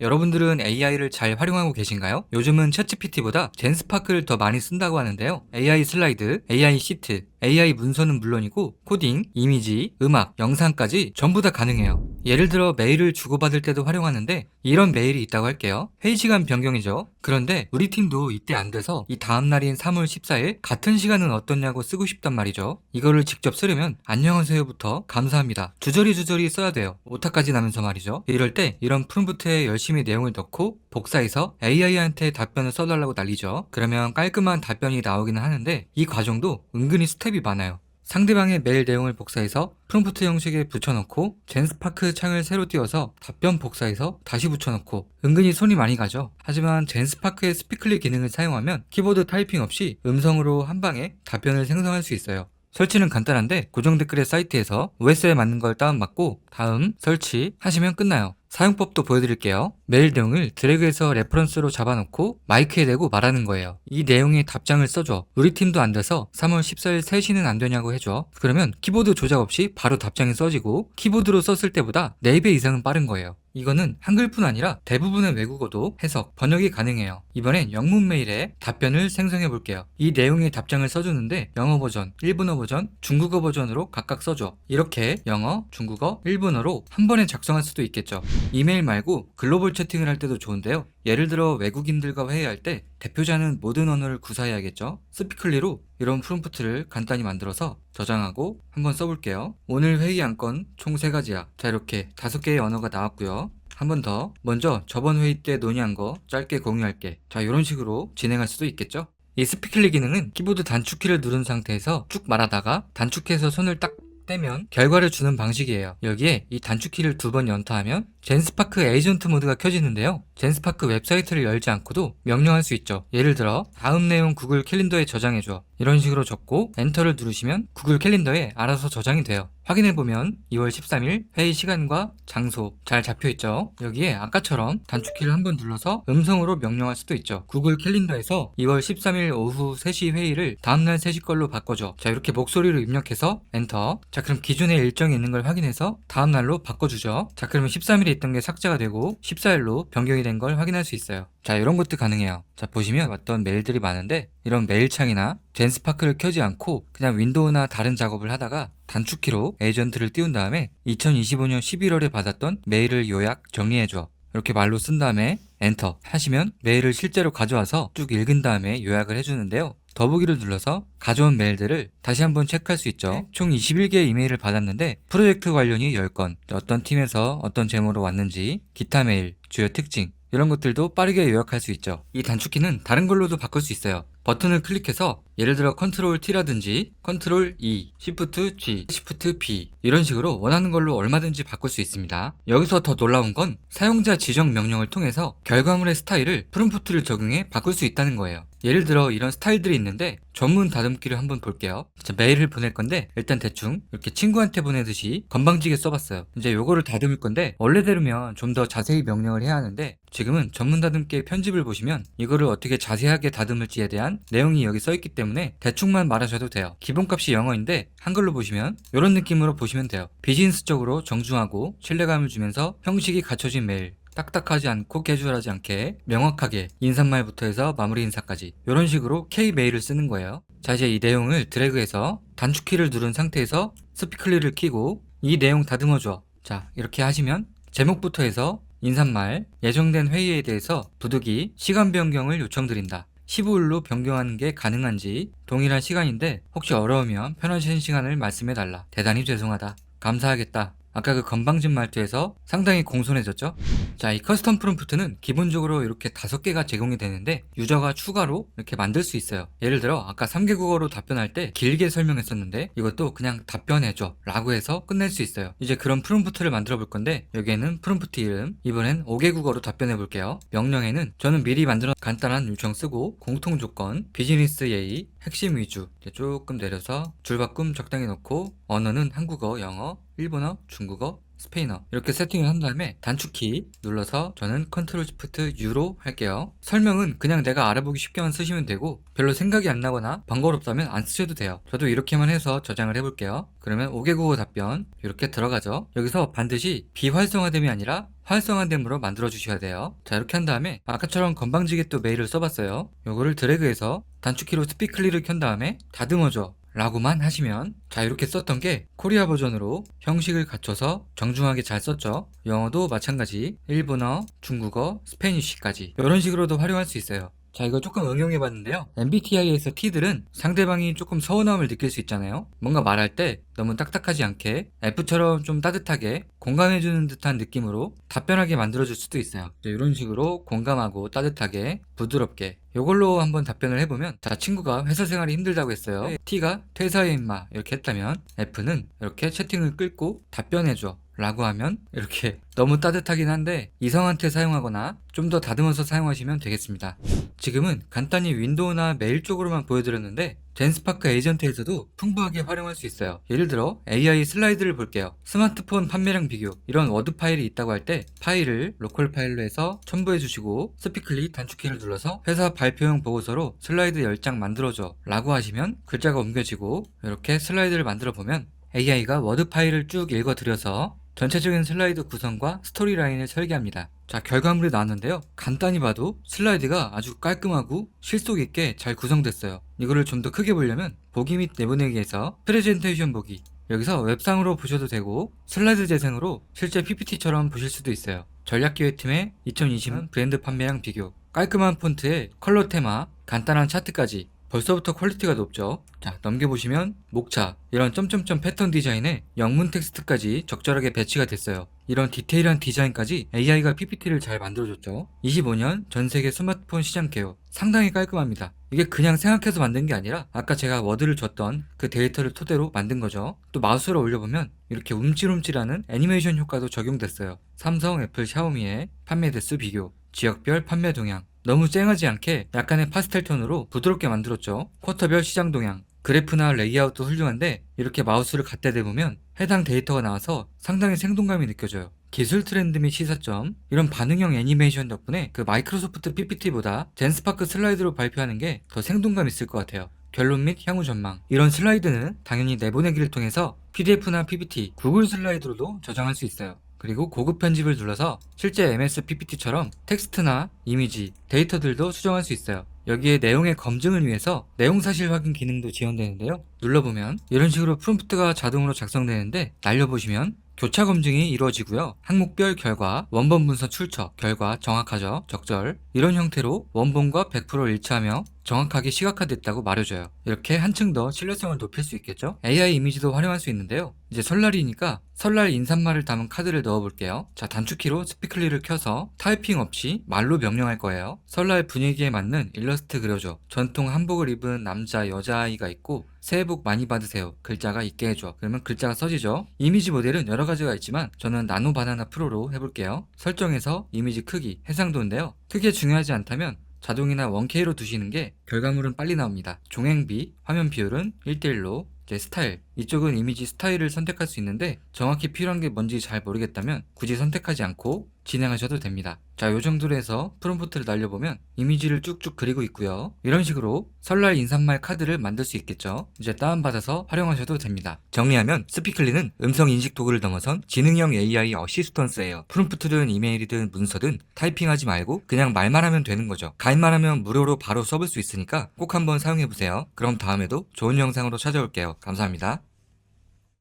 여러분들은 AI를 잘 활용하고 계신가요? 요즘은 챗GPT보다 젠스파크를 더 많이 쓴다고 하는데요. AI 슬라이드, AI 시트, AI 문서는 물론이고 코딩, 이미지, 음악, 영상까지 전부 다 가능해요. 예를 들어 메일을 주고받을 때도 활용하는데 이런 메일이 있다고 할게요. 회의 시간 변경이죠. 그런데 우리 팀도 이때 안 돼서 이 다음 날인 3월 14일 같은 시간은 어떻냐고 쓰고 싶단 말이죠. 이거를 직접 쓰려면 안녕하세요부터 감사합니다. 주저리 써야 돼요. 오타까지 나면서 말이죠. 이럴 때 이런 프롬프트에 열심히 내용을 넣고 복사해서 AI한테 답변을 써달라고 난리죠. 그러면 깔끔한 답변이 나오기는 하는데 이 과정도 은근히 스텝이 많아요. 상대방의 메일 내용을 복사해서 프롬프트 형식에 붙여넣고 젠스파크 창을 새로 띄워서 답변 복사해서 다시 붙여넣고 은근히 손이 많이 가죠. 하지만 젠스파크의 스피클리 기능을 사용하면 키보드 타이핑 없이 음성으로 한 방에 답변을 생성할 수 있어요. 설치는 간단한데 고정 댓글의 사이트에서 OS에 맞는 걸 다운받고 다음 설치 하시면 끝나요. 사용법도 보여드릴게요. 메일 내용을 드래그해서 레퍼런스로 잡아놓고 마이크에 대고 말하는 거예요. 이 내용에 답장을 써줘. 우리 팀도 안 돼서 3월 14일 3시는 안 되냐고 해줘. 그러면 키보드 조작 없이 바로 답장이 써지고 키보드로 썼을 때보다 4배 이상은 빠른 거예요. 이거는 한글뿐 아니라 대부분의 외국어도 해석, 번역이 가능해요. 이번엔 영문 메일에 답변을 생성해 볼게요. 이 내용의 답장을 써주는데 영어 버전, 일본어 버전, 중국어 버전으로 각각 써줘. 이렇게 영어, 중국어, 일본어로 한 번에 작성할 수도 있겠죠. 이메일 말고 글로벌 채팅을 할 때도 좋은데요. 예를 들어 외국인들과 회의할 때 대표자는 모든 언어를 구사해야겠죠. 스피클리로 이런 프롬프트를 간단히 만들어서 저장하고 한번 써볼게요. 오늘 회의 안건 총 3가지야. 자, 이렇게 5개의 언어가 나왔고요. 한 번 더. 먼저 저번 회의 때 논의한 거 짧게 공유할게. 자, 이런 식으로 진행할 수도 있겠죠. 이 스피클리 기능은 키보드 단축키를 누른 상태에서 쭉 말하다가 단축해서 손을 딱 떼면 결과를 주는 방식이에요. 여기에 이 단축키를 2번 연타하면 젠스파크 에이전트 모드가 켜지는데요. 젠스파크 웹사이트를 열지 않고도 명령할 수 있죠. 예를 들어 다음 내용 구글 캘린더에 저장해줘. 이런 식으로 적고 엔터를 누르시면 구글 캘린더에 알아서 저장이 돼요. 확인해보면 2월 13일 회의 시간과 장소 잘 잡혀있죠. 여기에 아까처럼 단축키를 한번 눌러서 음성으로 명령할 수도 있죠. 구글 캘린더에서 2월 13일 오후 3시 회의를 다음날 3시 걸로 바꿔줘. 자, 이렇게 목소리로 입력해서 엔터. 자, 그럼 기존에 일정이 있는 걸 확인해서 다음날로 바꿔주죠. 자, 그러면 13일에 있던 게 삭제가 되고 14일로 변경이 된 걸 확인할 수 있어요. 자, 이런 것도 가능해요. 자, 보시면 왔던 메일들이 많은데 이런 메일창이나 젠스파크를 켜지 않고 그냥 윈도우나 다른 작업을 하다가 단축키로 에이전트를 띄운 다음에 2025년 11월에 받았던 메일을 요약 정리해줘. 이렇게 말로 쓴 다음에 엔터 하시면 메일을 실제로 가져와서 쭉 읽은 다음에 요약을 해주는데요. 더보기를 눌러서 가져온 메일들을 다시 한번 체크할 수 있죠. 총 21개의 이메일을 받았는데 프로젝트 관련이 10건, 어떤 팀에서 어떤 제목으로 왔는지, 기타 메일, 주요 특징 이런 것들도 빠르게 요약할 수 있죠. 이 단축키는 다른 걸로도 바꿀 수 있어요. 버튼을 클릭해서 예를 들어 컨트롤 T라든지 컨트롤 E, Shift G, Shift B 이런 식으로 원하는 걸로 얼마든지 바꿀 수 있습니다. 여기서 더 놀라운 건 사용자 지정 명령을 통해서 결과물의 스타일을 프롬프트를 적용해 바꿀 수 있다는 거예요. 예를 들어 이런 스타일들이 있는데 전문 다듬기를 한번 볼게요. 자, 메일을 보낼 건데 일단 대충 이렇게 친구한테 보내듯이 건방지게 써봤어요. 이제 요거를 다듬을 건데 원래대로면 좀 더 자세히 명령을 해야 하는데 지금은 전문 다듬기의 편집을 보시면 이거를 어떻게 자세하게 다듬을지에 대한 내용이 여기 써있기 때문에 대충만 말하셔도 돼요. 기본값이 영어인데 한글로 보시면 이런 느낌으로 보시면 돼요. 비즈니스적으로 정중하고 신뢰감을 주면서 형식이 갖춰진 메일, 딱딱하지 않고 캐주얼하지 않게 명확하게 인사말부터 해서 마무리 인사까지 이런 식으로 K메일을 쓰는 거예요. 자, 이제 이 내용을 드래그해서 단축키를 누른 상태에서 스피클리를 켜고 이 내용 다듬어줘. 자, 이렇게 하시면 제목부터 해서 인사말, 예정된 회의에 대해서 부득이 시간 변경을 요청드린다. 15일로 변경하는 게 가능한지 동일한 시간인데 혹시 어려우면 편하신 시간을 말씀해달라. 대단히 죄송하다. 감사하겠다. 아까 그 건방진 말투에서 상당히 공손해졌죠? 자, 이 커스텀 프롬프트는 기본적으로 이렇게 5개가 제공이 되는데 유저가 추가로 이렇게 만들 수 있어요. 예를 들어 아까 3개 국어로 답변할 때 길게 설명했었는데 이것도 그냥 답변해줘 라고 해서 끝낼 수 있어요. 이제 그런 프롬프트를 만들어 볼 건데 여기에는 프롬프트 이름, 이번엔 5개 국어로 답변해 볼게요. 명령에는 저는 미리 만들어 간단한 요청 쓰고 공통 조건, 비즈니스 예의, 핵심 위주 조금 내려서 줄바꿈 적당히 넣고 언어는 한국어, 영어, 일본어, 중국어, 스페인어 이렇게 세팅을 한 다음에 단축키 눌러서 저는 컨트롤 시프트 U로 할게요. 설명은 그냥 내가 알아보기 쉽게만 쓰시면 되고 별로 생각이 안 나거나 번거롭다면 안 쓰셔도 돼요. 저도 이렇게만 해서 저장을 해볼게요. 그러면 5개 국어 답변 이렇게 들어가죠. 여기서 반드시 비활성화됨이 아니라 활성화됨으로 만들어 주셔야 돼요. 자, 이렇게 한 다음에 아까처럼 건방지게 또 메일을 써봤어요. 요거를 드래그해서 단축키로 스피클리를 켠 다음에 다듬어줘 라고만 하시면, 자, 이렇게 썼던 게 코리아 버전으로 형식을 갖춰서 정중하게 잘 썼죠. 영어도 마찬가지, 일본어, 중국어, 스페니쉬까지 이런 식으로도 활용할 수 있어요. 자, 이거 조금 응용해 봤는데요. MBTI에서 T들은 상대방이 조금 서운함을 느낄 수 있잖아요. 뭔가 말할 때 너무 딱딱하지 않게 F처럼 좀 따뜻하게 공감해주는 듯한 느낌으로 답변하게 만들어줄 수도 있어요. 이런 식으로 공감하고 따뜻하게 부드럽게 이걸로 한번 답변을 해보면, 자, 친구가 회사 생활이 힘들다고 했어요. T가 퇴사해 임마 이렇게 했다면 F는 이렇게 채팅을 끌고 답변해줘 라고 하면 이렇게 너무 따뜻하긴 한데 이성한테 사용하거나 좀 더 다듬어서 사용하시면 되겠습니다. 지금은 간단히 윈도우나 메일 쪽으로만 보여드렸는데 젠스파크 에이전트에서도 풍부하게 활용할 수 있어요. 예를 들어 AI 슬라이드를 볼게요. 스마트폰 판매량 비교, 이런 워드 파일이 있다고 할 때 파일을 로컬 파일로 해서 첨부해 주시고 스피클리 단축키를 눌러서 회사 발표용 보고서로 슬라이드 10장 만들어줘 라고 하시면 글자가 옮겨지고 이렇게 슬라이드를 만들어 보면 AI가 워드 파일을 쭉 읽어드려서 전체적인 슬라이드 구성과 스토리라인을 설계합니다. 자, 결과물이 나왔는데요. 간단히 봐도 슬라이드가 아주 깔끔하고 실속 있게 잘 구성됐어요. 이거를 좀 더 크게 보려면 보기 및 내보내기에서 프레젠테이션 보기, 여기서 웹상으로 보셔도 되고 슬라이드 재생으로 실제 PPT처럼 보실 수도 있어요. 전략기획팀의 2020년 브랜드 판매량 비교, 깔끔한 폰트에 컬러 테마, 간단한 차트까지 벌써부터 퀄리티가 높죠. 자, 넘겨보시면 목차, 이런 점점점 패턴 디자인에 영문 텍스트까지 적절하게 배치가 됐어요. 이런 디테일한 디자인까지 AI가 PPT를 잘 만들어줬죠. 25년 전세계 스마트폰 시장 개요. 상당히 깔끔합니다. 이게 그냥 생각해서 만든 게 아니라 아까 제가 워드를 줬던 그 데이터를 토대로 만든 거죠. 또 마우스를 올려보면 이렇게 움찔움찔하는 애니메이션 효과도 적용됐어요. 삼성, 애플, 샤오미의 판매 대수 비교, 지역별 판매 동향, 너무 쨍하지 않게 약간의 파스텔 톤으로 부드럽게 만들었죠. 쿼터별 시장 동향, 그래프나 레이아웃도 훌륭한데 이렇게 마우스를 갖다 대보면 해당 데이터가 나와서 상당히 생동감이 느껴져요. 기술 트렌드 및 시사점, 이런 반응형 애니메이션 덕분에 그 마이크로소프트 PPT보다 젠스파크 슬라이드로 발표하는 게 더 생동감 있을 것 같아요. 결론 및 향후 전망, 이런 슬라이드는 당연히 내보내기를 통해서 PDF나 PPT, 구글 슬라이드로도 저장할 수 있어요. 그리고 고급 편집을 눌러서 실제 MS PPT처럼 텍스트나 이미지, 데이터들도 수정할 수 있어요. 여기에 내용의 검증을 위해서 내용사실 확인 기능도 지원되는데요. 눌러보면 이런 식으로 프롬프트가 자동으로 작성되는데 날려보시면 교차 검증이 이루어지고요. 항목별 결과, 원본 문서 출처, 결과 정확하죠, 적절, 이런 형태로 원본과 100% 일치하며 정확하게 시각화됐다고 말해줘요. 이렇게 한층 더 신뢰성을 높일 수 있겠죠? AI 이미지도 활용할 수 있는데요. 이제 설날이니까 설날 인사말을 담은 카드를 넣어볼게요. 자, 단축키로 스피클리를 켜서 타이핑 없이 말로 명령할 거예요. 설날 분위기에 맞는 일러스트 그려줘. 전통 한복을 입은 남자, 여자아이가 있고 새해 복 많이 받으세요. 글자가 있게 해줘. 그러면 글자가 써지죠. 이미지 모델은 여러 가지가 있지만 저는 나노 바나나 프로로 해볼게요. 설정에서 이미지 크기, 해상도인데요. 크게 중요하지 않다면 자동이나 1K로 두시는 게 결과물은 빨리 나옵니다. 종횡비, 화면 비율은 1:1로, 이제 스타일, 이쪽은 이미지 스타일을 선택할 수 있는데 정확히 필요한 게 뭔지 잘 모르겠다면 굳이 선택하지 않고 진행하셔도 됩니다. 자, 요 정도로 해서 프롬프트를 날려보면 이미지를 쭉쭉 그리고 있고요. 이런 식으로 설날 인사말 카드를 만들 수 있겠죠. 이제 다운받아서 활용하셔도 됩니다. 정리하면 스피클리는 음성 인식 도구를 넘어선 지능형 AI 어시스턴스예요. 프롬프트든 이메일이든 문서든 타이핑하지 말고 그냥 말만 하면 되는 거죠. 가입만 하면 무료로 바로 써볼 수 있으니까 꼭 한번 사용해보세요. 그럼 다음에도 좋은 영상으로 찾아올게요. 감사합니다.